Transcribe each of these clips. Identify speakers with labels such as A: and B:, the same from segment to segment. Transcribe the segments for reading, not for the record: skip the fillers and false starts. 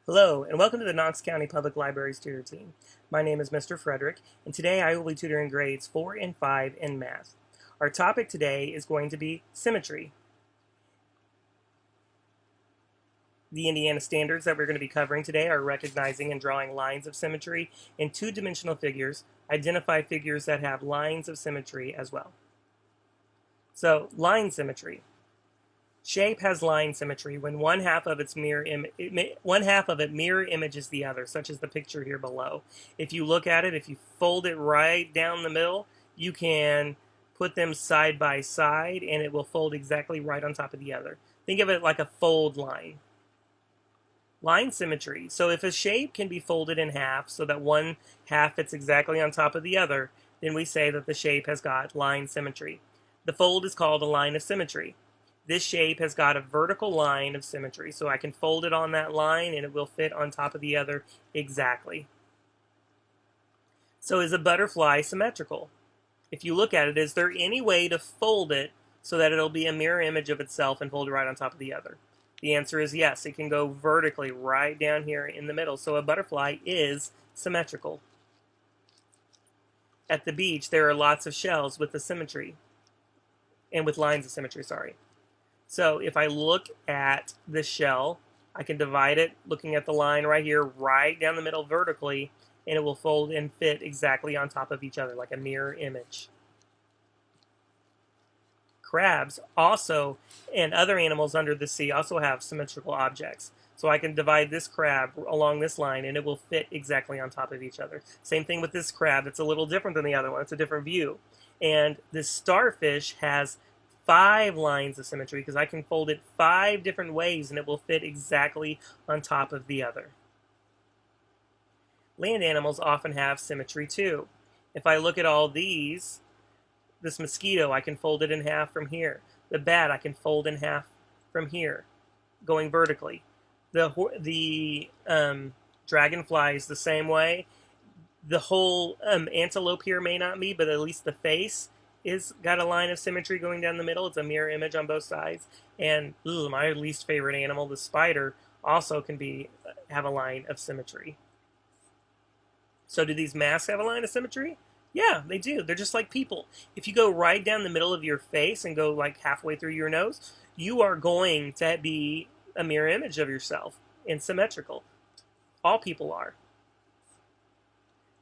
A: Hello, and welcome to the Knox County Public Library's Tutor Team. My name is Mr. Frederick, and today I will be tutoring grades 4 and 5 in math. Our topic today is going to be symmetry. The Indiana standards that we're going to be covering today are recognizing and drawing lines of symmetry in two-dimensional figures. Identify figures that have lines of symmetry as well. So, line symmetry. Shape has line symmetry when one half of it mirror images the other, such as the picture here below. If you look at it, if you fold it right down the middle, you can put them side by side and it will fold exactly right on top of the other. Think of it like a fold line. Line symmetry. So if a shape can be folded in half so that one half fits exactly on top of the other, then we say that the shape has got line symmetry. The fold is called a line of symmetry. This shape has got a vertical line of symmetry, so I can fold it on that line and it will fit on top of the other exactly. So is a butterfly symmetrical? If you look at it, is there any way to fold it so that it'll be a mirror image of itself and fold right on top of the other? The answer is yes. It can go vertically right down here in the middle, so a butterfly is symmetrical. At the beach, there are lots of shells with the symmetry, and with lines of symmetry, sorry. So if I look at this shell, I can divide it looking at the line right here, right down the middle vertically, and it will fold and fit exactly on top of each other like a mirror image. Crabs also, and other animals under the sea, also have symmetrical objects. So I can divide this crab along this line and it will fit exactly on top of each other. Same thing with this crab. It's a little different than the other one. It's a different view. And this starfish has 5 lines of symmetry because I can fold it 5 different ways and it will fit exactly on top of the other. Land animals often have symmetry too. If I look at all these, this mosquito, I can fold it in half from here. The bat, I can fold in half from here, going vertically. The dragonfly is the same way. The whole antelope here may not be, but at least the face is got a line of symmetry going down the middle. It's a mirror image on both sides. And my least favorite animal, the spider, also can have a line of symmetry. So do these masks have a line of symmetry? Yeah, they do. They're just like people. If you go right down the middle of your face and go like halfway through your nose, you are going to be a mirror image of yourself and symmetrical. All people are.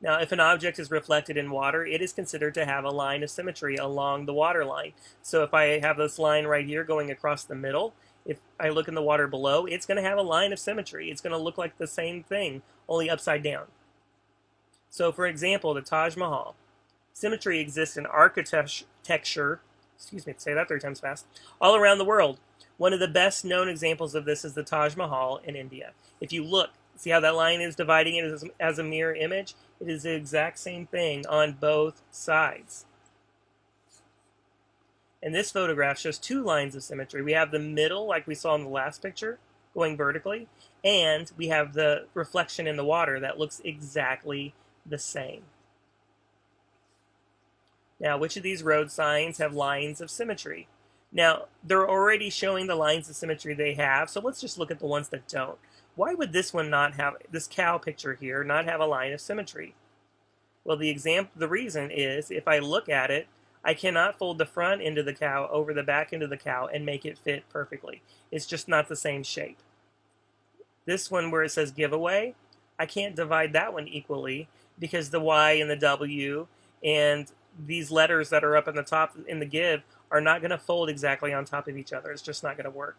A: Now, if an object is reflected in water, it is considered to have a line of symmetry along the water line. So if I have this line right here going across the middle, if I look in the water below, it's going to have a line of symmetry. It's going to look like the same thing, only upside down. So for example, the Taj Mahal. Symmetry exists in architecture, say that 3 times fast, all around the world. One of the best known examples of this is the Taj Mahal in India. If you look, see how that line is dividing it as a mirror image? It is the exact same thing on both sides. And this photograph shows 2 lines of symmetry. We have the middle, like we saw in the last picture, going vertically, and we have the reflection in the water that looks exactly the same. Now, which of these road signs have lines of symmetry? Now, they're already showing the lines of symmetry they have, so let's just look at the ones that don't. Why would this one not have, this cow picture here, not have a line of symmetry? Well, the reason is, if I look at it, I cannot fold the front end of the cow over the back end of the cow and make it fit perfectly. It's just not the same shape. This one where it says giveaway, I can't divide that one equally because the Y and the W and these letters that are up in the top in the give are not going to fold exactly on top of each other. It's just not going to work.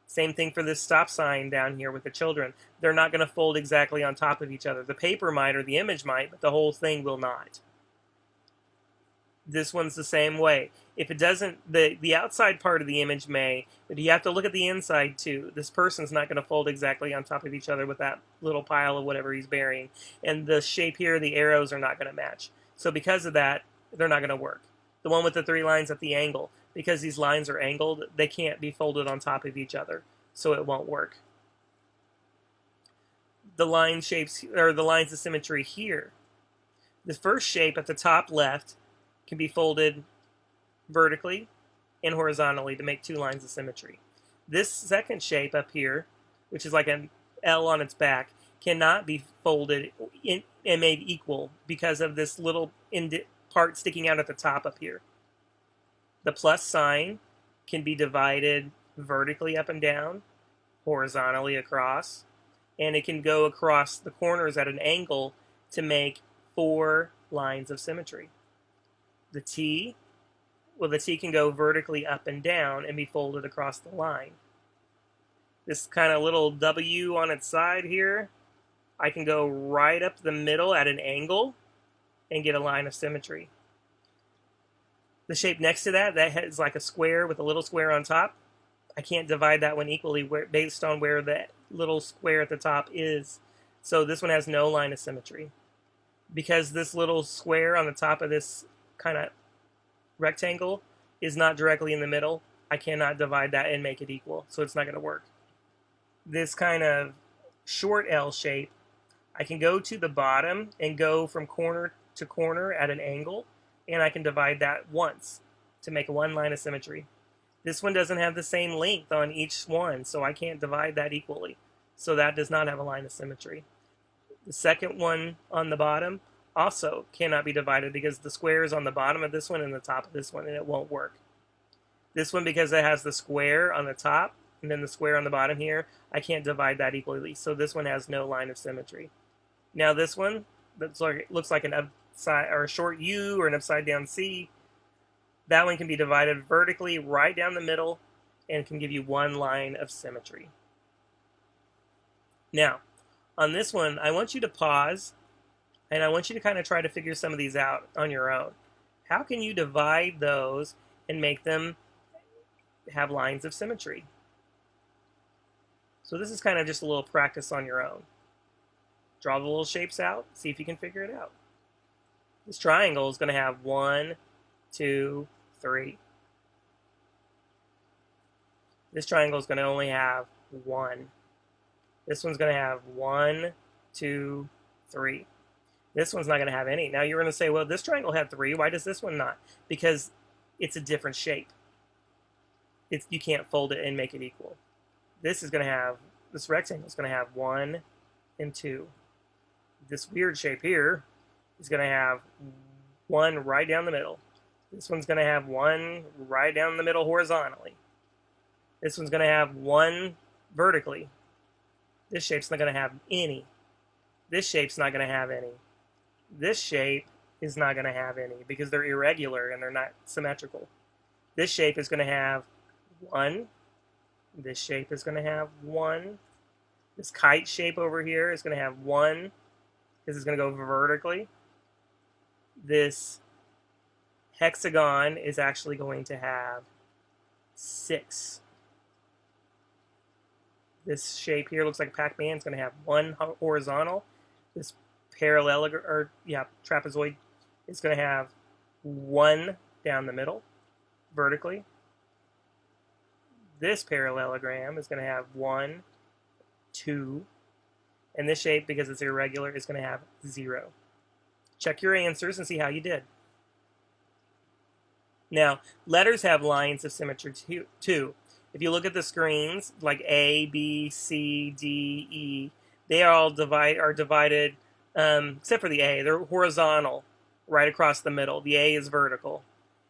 A: Same thing for this stop sign down here with the children. They're not going to fold exactly on top of each other. The paper might or the image might, but the whole thing will not. This one's the same way. If it doesn't, the outside part of the image may, but you have to look at the inside too. This person's not going to fold exactly on top of each other with that little pile of whatever he's burying. And the shape here, the arrows are not going to match. So because of that, they're not going to work. The one with the 3 lines at the angle, because these lines are angled, they can't be folded on top of each other, so it won't work. The line shapes, or the lines of symmetry here. The first shape at the top left can be folded vertically and horizontally to make 2 lines of symmetry. This second shape up here, which is like an L on its back, cannot be folded and made equal because of this little part sticking out at the top up here. The plus sign can be divided vertically up and down, horizontally across, and it can go across the corners at an angle to make 4 lines of symmetry. The T, well, the T can go vertically up and down and be folded across the line. This kind of little W on its side here, I can go right up the middle at an angle and get a line of symmetry. The shape next to that is like a square with a little square on top. I can't divide that one equally based on where the little square at the top is. So this one has no line of symmetry. Because this little square on the top of this kind of rectangle is not directly in the middle, I cannot divide that and make it equal. So it's not going to work. This kind of short L shape, I can go to the bottom and go from corner to corner at an angle, and I can divide that once to make 1 line of symmetry. This one doesn't have the same length on each one, so I can't divide that equally. So that does not have a line of symmetry. The second one on the bottom also cannot be divided because the square is on the bottom of this one and the top of this one, and it won't work. This one, because it has the square on the top and then the square on the bottom here, I can't divide that equally. So this one has no line of symmetry. Now this one, that looks like an upside or a short U or an upside down C. That one can be divided vertically right down the middle and can give you 1 line of symmetry. Now, on this one, I want you to pause and I want you to kind of try to figure some of these out on your own. How can you divide those and make them have lines of symmetry? So this is kind of just a little practice on your own. Draw the little shapes out, see if you can figure it out. This triangle is going to have 1, 2, 3. This triangle is going to only have 1. This one's going to have 1, 2, 3. This one's not going to have any. Now you're going to say, well, this triangle had 3. Why does this one not? Because it's a different shape. You can't fold it and make it equal. This rectangle is going to have 1 and 2. This weird shape here is going to have 1 right down the middle. This one's going to have 1 right down the middle horizontally. This one's going to have 1 vertically. This shape's not going to have any. This shape's not going to have any. This shape is not going to have any because they're irregular and they're not symmetrical. This shape is going to have 1. This shape is going to have 1. This kite shape over here is going to have 1 because it's going to go vertically. This hexagon is actually going to have 6. This shape here looks like a Pac-Man. It's going to have 1 horizontal. This trapezoid is going to have 1 down the middle, vertically. This parallelogram is going to have 1, 2, and this shape, because it's irregular, is going to have 0. Check your answers and see how you did. Now, letters have lines of symmetry too. If you look at the screens, like A, B, C, D, E, they are all divided, except for the A. They're horizontal, right across the middle. The A is vertical.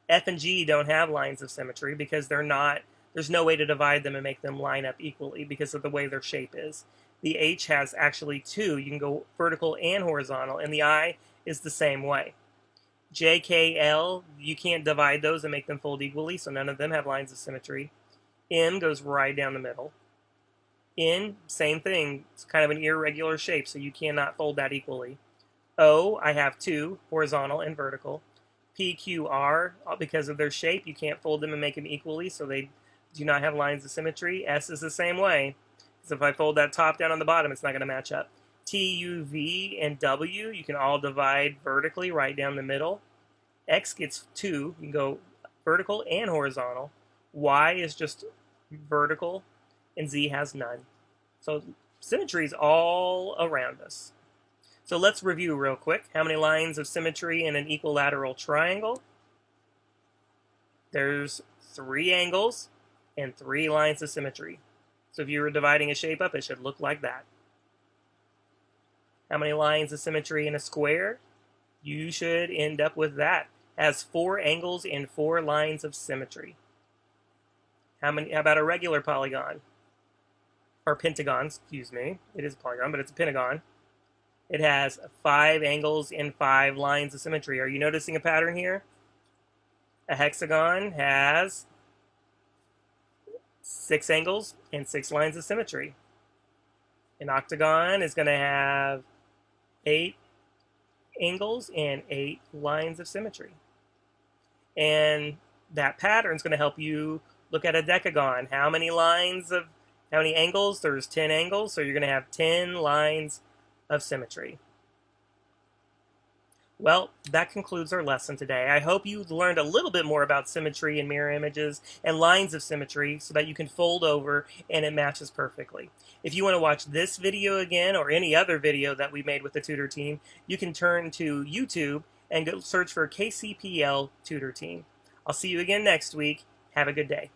A: F and G don't have lines of symmetry because there's no way to divide them and make them line up equally because of the way their shape is. The H has actually 2. You can go vertical and horizontal, and the I is the same way. J, K, L, you can't divide those and make them fold equally, so none of them have lines of symmetry. M goes right down the middle. N, same thing. It's kind of an irregular shape, so you cannot fold that equally. O, I have 2, horizontal and vertical. P, Q, R, because of their shape, you can't fold them and make them equally, so they do not have lines of symmetry. S is the same way. So if I fold that top down on the bottom, it's not going to match up. T, U, V, and W, you can all divide vertically right down the middle. X gets 2. You can go vertical and horizontal. Y is just vertical, and Z has none. So symmetry is all around us. So let's review real quick. How many lines of symmetry in an equilateral triangle? there's 3 angles and 3 lines of symmetry. So if you were dividing a shape up, it should look like that. How many lines of symmetry in a square? You should end up with that. It has 4 angles and 4 lines of symmetry. How about a regular polygon? Or pentagon, excuse me. It is a polygon, but it's a pentagon. It has 5 angles and 5 lines of symmetry. Are you noticing a pattern here? A hexagon has 6 angles and 6 lines of symmetry. An octagon is going to have 8 angles and 8 lines of symmetry. And that pattern is going to help you look at a decagon. How many angles? There's 10 angles, so you're going to have 10 lines of symmetry. Well, that concludes our lesson today. I hope you learned a little bit more about symmetry and mirror images and lines of symmetry so that you can fold over and it matches perfectly. If you want to watch this video again or any other video that we made with the Tutor Team, you can turn to YouTube and go search for KCPL Tutor Team. I'll see you again next week. Have a good day.